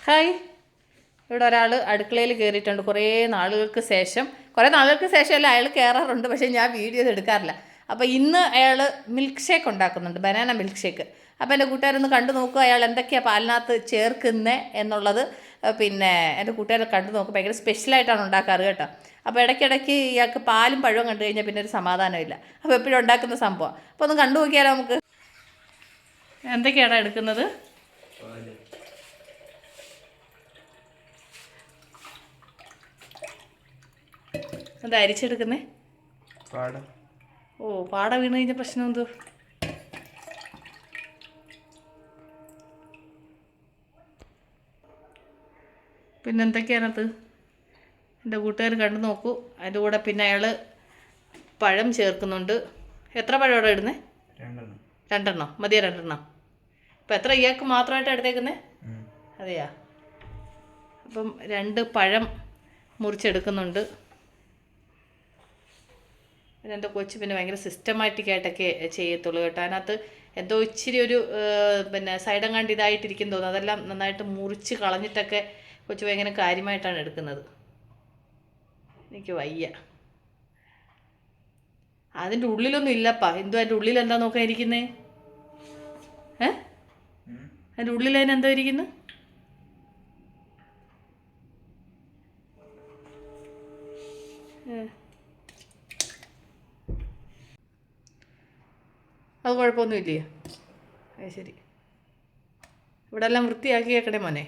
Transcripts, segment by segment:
Hi. ഇവിടെ ഒരാൾ അടുക്കളയിൽ കയറിയിട്ടുണ്ട് കുറേ നാളുകൾക്ക് ശേഷമല്ല അയാൾ കയറാറുണ്ട്, പക്ഷേ ഞാൻ വീഡിയോ എടുക്കാറില്ല. അപ്പോൾ ഇന്ന് അയാൾ മിൽക്ക് ഷേക്ക് ഉണ്ടാക്കുന്നുണ്ട്, ബനാന മിൽക്ക് ഷേക്ക്. അപ്പോൾ എൻ്റെ കൂട്ടുകാരൊന്ന് കണ്ടു നോക്കുക, അയാൾ എന്തൊക്കെയാണ് പാലിനകത്ത് ചേർക്കുന്നത് എന്നുള്ളത്. പിന്നെ എൻ്റെ കൂട്ടുകാരെ കണ്ടു നോക്കുക, ഭയങ്കര സ്പെഷ്യലായിട്ടാണ് ഉണ്ടാക്കാറ് കേട്ടോ. അപ്പോൾ ഇടയ്ക്കിടയ്ക്ക് ഇയാൾക്ക് പാലും പഴവും കണ്ടു കഴിഞ്ഞാൽ പിന്നെ ഒരു സമാധാനമില്ല. അപ്പോൾ എപ്പോഴും ഉണ്ടാക്കുന്ന സംഭവം. അപ്പോൾ ഒന്ന് കണ്ടു നോക്കിയാലോ നമുക്ക്. എന്തൊക്കെയാണ് എടുക്കുന്നത്? എന്താ അരിച്ചെടുക്കുന്നേ? ഓ, പാട വീണ് കഴിഞ്ഞ പ്രശ്നം എന്തോ? പിന്നെ എന്തൊക്കെയാണത്? എൻ്റെ കൂട്ടുകാർ കണ്ടു നോക്കൂ. അതിൻ്റെ കൂടെ പിന്നെ അയാൾ പഴം ചേർക്കുന്നുണ്ട്. എത്ര പഴമാണ് ഇടുന്നത്? 2 മതിയോ? 2. ഇപ്പം എത്ര ഇയാൾക്ക് മാത്രമായിട്ട് എടുത്തേക്കുന്നത്? അതെയാ. അപ്പം 2 പഴം മുറിച്ചെടുക്കുന്നുണ്ട്. എൻ്റെ കൊച്ച് പിന്നെ ഭയങ്കര സിസ്റ്റമാറ്റിക്കായിട്ടൊക്കെ ചെയ്യത്തുള്ളൂ കേട്ടോ. അതിനകത്ത് എന്തോ ഇച്ചിരി ഒരു പിന്നെ സൈഡം കണ്ട് ഇതായിട്ടിരിക്കും തോന്നുന്നു. അതെല്ലാം നന്നായിട്ട് മുറിച്ച് കളഞ്ഞിട്ടൊക്കെ കൊച്ച് ഭയങ്കര കാര്യമായിട്ടാണ് എടുക്കുന്നത്. എനിക്ക് വയ്യ. അതിൻ്റെ ഉള്ളിലൊന്നും ഇല്ലപ്പാ. എന്തോ അതിൻ്റെ ഉള്ളിൽ എന്താ നോക്കാൻ ഇരിക്കുന്നേ? അതിൻ്റെ ഉള്ളിൽ അതിനെന്തോ ഇരിക്കുന്നു? അത് കുഴപ്പമൊന്നുമില്ലേ? അത് ശരി. ഇവിടെ എല്ലാം വൃത്തിയാക്കി വെക്കണേ മോനെ.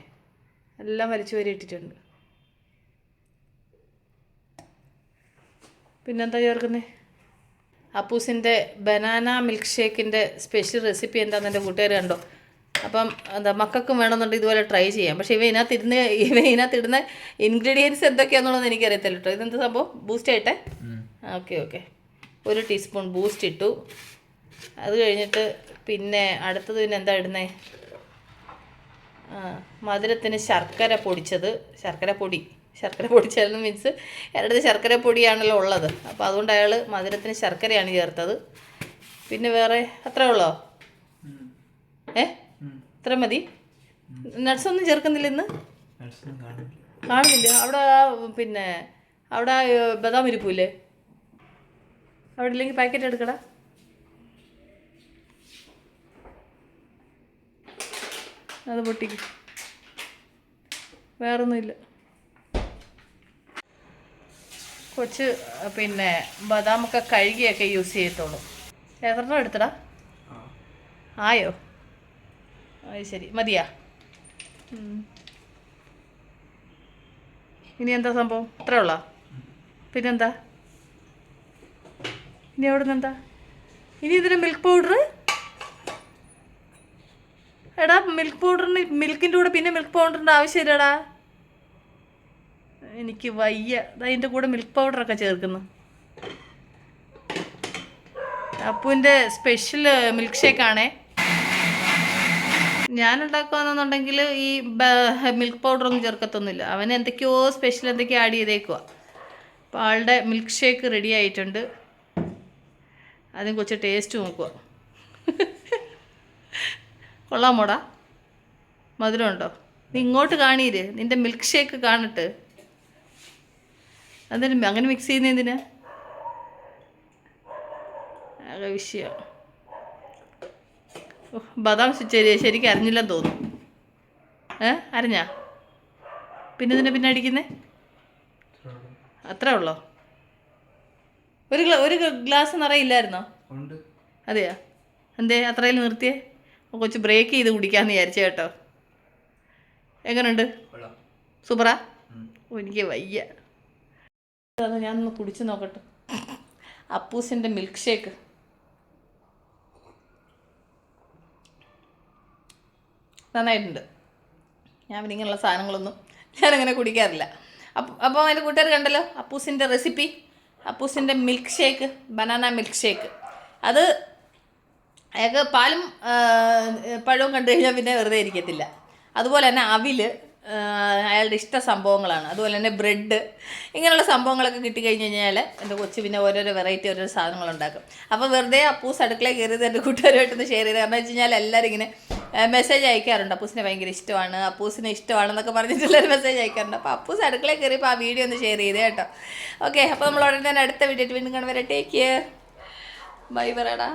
എല്ലാം വലിച്ചു വരി ഇട്ടിട്ടുണ്ട്. പിന്നെന്താ ചേർക്കുന്നത്? അപ്പൂസിൻ്റെ ബനാന മിൽക്ക് ഷേക്കിൻ്റെ സ്പെഷ്യൽ റെസിപ്പി എന്താണെന്ന് എൻ്റെ കൂട്ടുകാർ കണ്ടോ. അപ്പം എന്താ മക്കൾക്കും വേണമെന്നുണ്ടെങ്കിൽ ഇതുപോലെ ട്രൈ ചെയ്യാം. പക്ഷേ ഇതിനകത്തിടുന്ന ഇൻഗ്രീഡിയൻസ് എന്തൊക്കെയാണെന്നുള്ളത് എനിക്കറിയത്തില്ല കേട്ടോ. ഇതെന്താ സംഭവം? ബൂസ്റ്റ് ആയിട്ടേ? ഓക്കെ. 1 ടീസ്പൂൺ ബൂസ്റ്റ് ഇട്ടു. അത് കഴിഞ്ഞിട്ട് പിന്നെ അടുത്തത് പിന്നെ എന്താ ഇടുന്നേ? മധുരത്തിന് ശർക്കര പൊടിച്ചതെന്ന് മീൻസ് എൻ്റെ ശർക്കര പൊടിയാണല്ലോ ഉള്ളത്. അപ്പോൾ അതുകൊണ്ട് അയാൾ മധുരത്തിന് ശർക്കരയാണ് ചേർത്തത്. പിന്നെ വേറെ അത്രേ ഉള്ളോ? ഇത്ര മതി? നട്ട്സ് ഒന്നും ചേർക്കുന്നില്ല ഇന്ന്? കാണുന്നില്ല അവിടെ. പിന്നെ അവിടെ ബദാം ഇരിപ്പില്ലേ? അവിടെ ഇല്ലെങ്കിൽ പാക്കറ്റ് എടുക്കടാ. അത് പൊട്ടിക്കും. വേറൊന്നുമില്ല. കൊച്ച് പിന്നെ ബദാമൊക്കെ കഴുകിയൊക്കെ യൂസ് ചെയ്യത്തുള്ളൂ. എത്രണ്ണം എടുത്തടാ? ആയോ? അത് ശരി, മതിയാ? ഇനി എന്താ സംഭവം? ഇത്രേ ഉള്ളോ? പിന്നെന്താ ഇനി അവിടെ നിന്ന് എന്താ? ഇനി ഇതിന് മിൽക്ക് പൗഡർ? എടാ, മിൽക്കിൻ്റെ കൂടെ പിന്നെ മിൽക്ക് പൗഡറിൻ്റെ ആവശ്യമില്ലടാ. എനിക്ക് വയ്യ. അതിൻ്റെ കൂടെ മിൽക്ക് പൗഡറൊക്കെ ചേർക്കുന്നു. അപ്പൂൻ്റെ സ്പെഷ്യൽ മിൽക്ക് ഷേക്കാണേ. ഞാനുണ്ടാക്കുകയെന്നുണ്ടെങ്കിൽ ഈ മിൽക്ക് പൗഡറൊന്നും ചേർക്കത്തൊന്നുമില്ല. അവൻ എന്തൊക്കെയോ സ്പെഷ്യൽ എന്തൊക്കെയോ ആഡ് ചെയ്തേക്കുക. അപ്പോൾ ആളുടെ മിൽക്ക് ഷേക്ക് റെഡി ആയിട്ടുണ്ട്. അതും കുറച്ച് ടേസ്റ്റ് നോക്കുക. കൊള്ളാമോടാ? മധുരമുണ്ടോ? നീ ഇങ്ങോട്ട് കാണീര്, നിൻ്റെ മിൽക്ക് ഷേക്ക് കാണിട്ട്. അതിന് അങ്ങനെ മിക്സ് ചെയ്യുന്ന എന്തിനാ? ആകെ വിഷയം. ബദാം ശരിക്കും അരിഞ്ഞില്ലെന്ന് തോന്നുന്നു. അരിഞ്ഞാ? പിന്നെ ഇതിനെ പിന്നെ അടിക്കുന്നേ? അത്രേ ഉള്ളോ? ഒരു ഗ്ലാസ് നിറയില്ലായിരുന്നോ? അതെയാ? എന്തേ അത്രയിൽ നിർത്തിയേ? കൊച്ച് ബ്രേക്ക് ചെയ്ത് കുടിക്കാമെന്ന് വിചാരിച്ചു കേട്ടോ. എങ്ങനെയുണ്ട്? സൂപ്പറാ? എനിക്ക് വയ്യ. അത് ഞാനൊന്ന് കുടിച്ച് നോക്കട്ടെ. അപ്പൂസിൻ്റെ മിൽക്ക് ഷേക്ക്. നന്നായിട്ടുണ്ട്. ഞാൻ പിന്നെ ഇങ്ങനെയുള്ള സാധനങ്ങളൊന്നും ഞാനങ്ങനെ കുടിക്കാറില്ല. അപ്പോൾ എൻ്റെ കൂട്ടുകാർ കണ്ടല്ലോ അപ്പൂസിൻ്റെ റെസിപ്പി. അപ്പൂസിൻ്റെ milk shake, banana milk shake. അത് അയാൾക്ക് പാലും പഴവും കണ്ടു കഴിഞ്ഞാൽ പിന്നെ വെറുതെ ഇരിക്കത്തില്ല. അതുപോലെ തന്നെ അവിൽ അയാളുടെ ഇഷ്ട സംഭവങ്ങളാണ്. അതുപോലെ തന്നെ ബ്രെഡ്, ഇങ്ങനെയുള്ള സംഭവങ്ങളൊക്കെ കിട്ടിക്കഴിഞ്ഞ് കഴിഞ്ഞാൽ എൻ്റെ കൊച്ചു പിന്നെ ഓരോരോ വെറൈറ്റി ഓരോരോ സാധനങ്ങളുണ്ടാക്കും. അപ്പോൾ വെറുതെ അപ്പൂസ് അടുക്കളയിൽ കയറിയത് എൻ്റെ കൂട്ടുകാരുമായിട്ടൊന്ന് ഷെയർ ചെയ്ത്, കാരണം വെച്ച് കഴിഞ്ഞാൽ എല്ലാവരും ഇങ്ങനെ മെസ്സേജ് അയക്കാറുണ്ട്, അപ്പൂസിനെ ഭയങ്കര ഇഷ്ടമാണ്, അപ്പൂസിനെ ഇഷ്ടമാണെന്നൊക്കെ പറഞ്ഞിട്ടുള്ളൊരു മെസ്സേജ് അയക്കാറുണ്ട്. അപ്പോൾ അപ്പൂസ് അടുക്കളയിൽ കയറിയപ്പോൾ ആ വീഡിയോ ഒന്ന് ഷെയർ ചെയ്തേ കേട്ടോ. ഓക്കെ, അപ്പോൾ നമ്മൾ ഉടനെ തന്നെ അടുത്ത വീഡിയോ വീണ്ടും കാണുവരെ. ടേക്ക് കെയർ, ബൈ പറയടാ.